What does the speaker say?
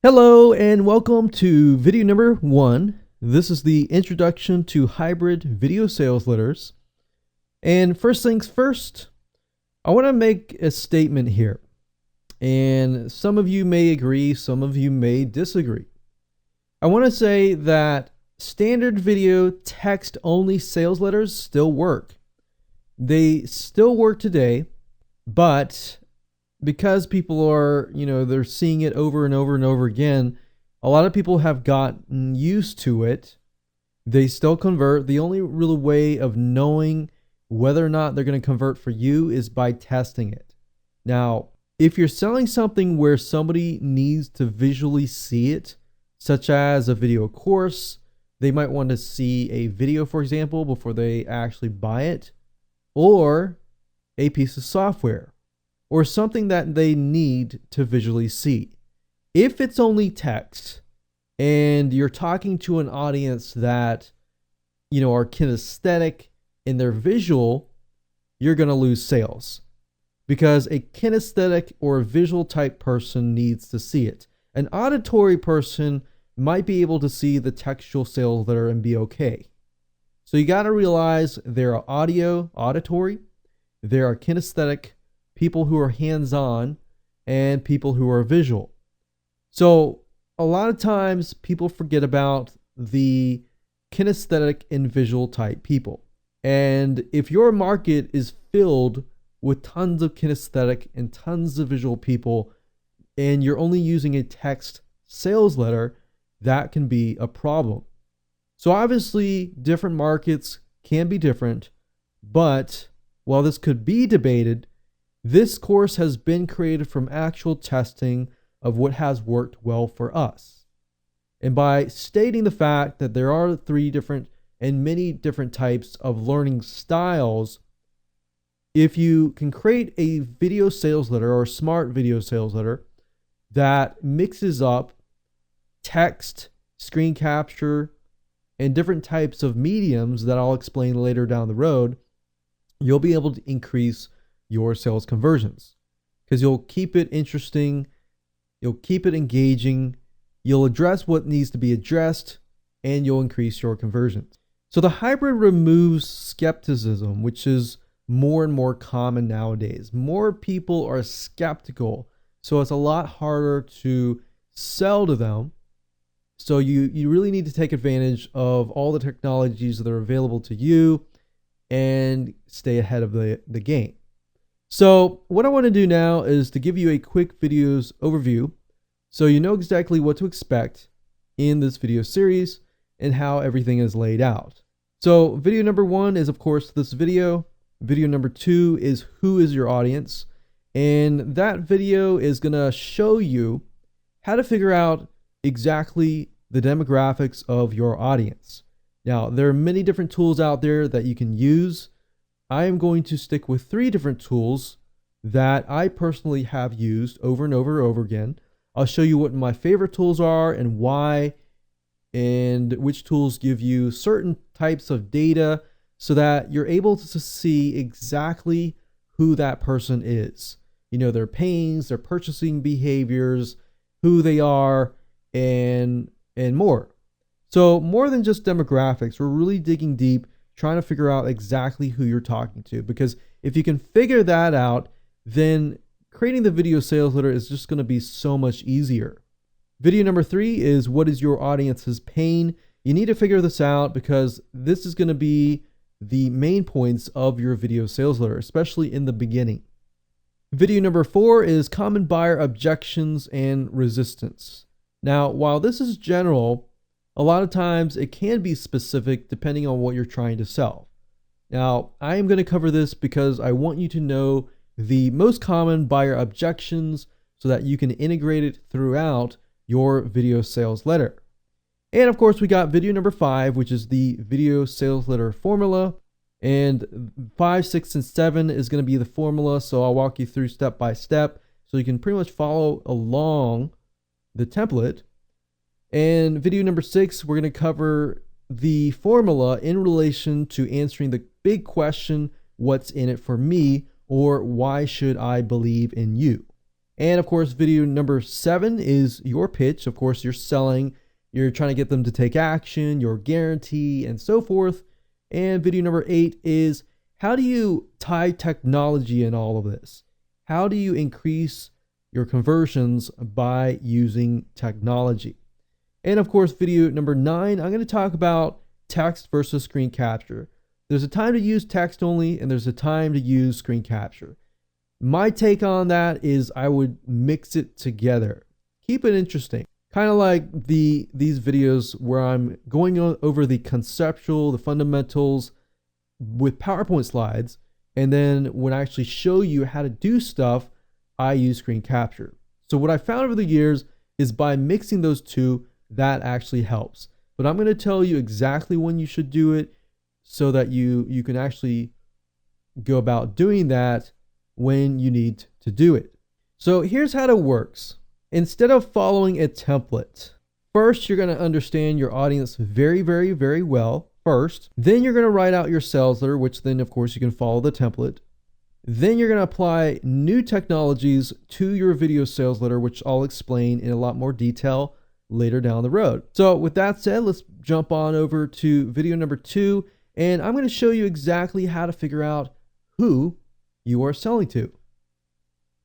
Hello and welcome to video number 1. This is the introduction to hybrid video sales letters. And first things first, I want to make a statement here. And some of you may agree, some of you may disagree. I want to say that standard video text only sales letters still work. They still work today, but because people are, they're seeing it over and over and over again, a lot of people have gotten used to it. They still convert. The only real way of knowing whether or not they're going to convert for you is by testing it. Now, if you're selling something where somebody needs to visually see it, such as a video course, they might want to see a video, for example, before they actually buy it, or a piece of software, or something that they need to visually see. If it's only text and you're talking to an audience that, are kinesthetic in their visual, you're going to lose sales because a kinesthetic or a visual type person needs to see it. An auditory person might be able to see the textual sales letter and be okay. So you got to realize there are auditory, there are kinesthetic, people who are hands-on, and people who are visual. So a lot of times people forget about the kinesthetic and visual type people. And if your market is filled with tons of kinesthetic and tons of visual people, and you're only using a text sales letter, that can be a problem. So obviously different markets can be different, but while this could be debated, this course has been created from actual testing of what has worked well for us. And by stating the fact that there are 3 different and many different types of learning styles, if you can create a video sales letter or a smart video sales letter that mixes up text, screen capture, and different types of mediums that I'll explain later down the road, you'll be able to increase your sales conversions because you'll keep it interesting, you'll keep it engaging, you'll address what needs to be addressed, and you'll increase your conversions. So the hybrid removes skepticism, which is more and more common nowadays. More people are skeptical, so it's a lot harder to sell to them. So you really need to take advantage of all the technologies that are available to you and stay ahead of the game. So what I want to do now is to give you a quick videos overview so you know exactly what to expect in this video series and how everything is laid out. So video number 1 is of course this video. Video number 2 is who is your audience, and that video is going to show you how to figure out exactly the demographics of your audience. Now, there are many different tools out there that you can use. I am going to stick with 3 different tools that I personally have used over and over and over again. I'll show you what my favorite tools are and why, and which tools give you certain types of data so that you're able to see exactly who that person is. Their pains, their purchasing behaviors, who they are, and more. So more than just demographics, we're really digging deep, trying to figure out exactly who you're talking to, because if you can figure that out, then creating the video sales letter is just going to be so much easier. Video number 3 is what is your audience's pain? You need to figure this out because this is going to be the main points of your video sales letter, especially in the beginning. Video number 4 is common buyer objections and resistance. Now, while this is general, a lot of times it can be specific depending on what you're trying to sell. Now, I am going to cover this because I want you to know the most common buyer objections so that you can integrate it throughout your video sales letter. And of course, we got video number 5, which is the video sales letter formula. And 5, 6, and 7 is going to be the formula. So I'll walk you through step by step so you can pretty much follow along the template. And video number 6, we're going to cover the formula in relation to answering the big question, what's in it for me, or why should I believe in you? And of course, video number 7 is your pitch. Of course, you're selling, you're trying to get them to take action, your guarantee, and so forth. And video number 8 is how do you tie technology in all of this? How do you increase your conversions by using technology? And of course, video number 9, I'm going to talk about text versus screen capture. There's a time to use text only, and there's a time to use screen capture. My take on that is I would mix it together. Keep it interesting. Kind of like these videos where I'm going over the conceptual, the fundamentals with PowerPoint slides, and then when I actually show you how to do stuff, I use screen capture. So what I found over the years is by mixing those two, that actually helps. But I'm going to tell you exactly when you should do it so that you can actually go about doing that when you need to do it. So here's how it works. Instead of following a template, first you're going to understand your audience very, very, very well first. Then you're going to write out your sales letter, which then of course you can follow the template. Then you're going to apply new technologies to your video sales letter, which I'll explain in a lot more detail later down the road. So with that said, let's jump on over to video number 2. And I'm going to show you exactly how to figure out who you are selling to.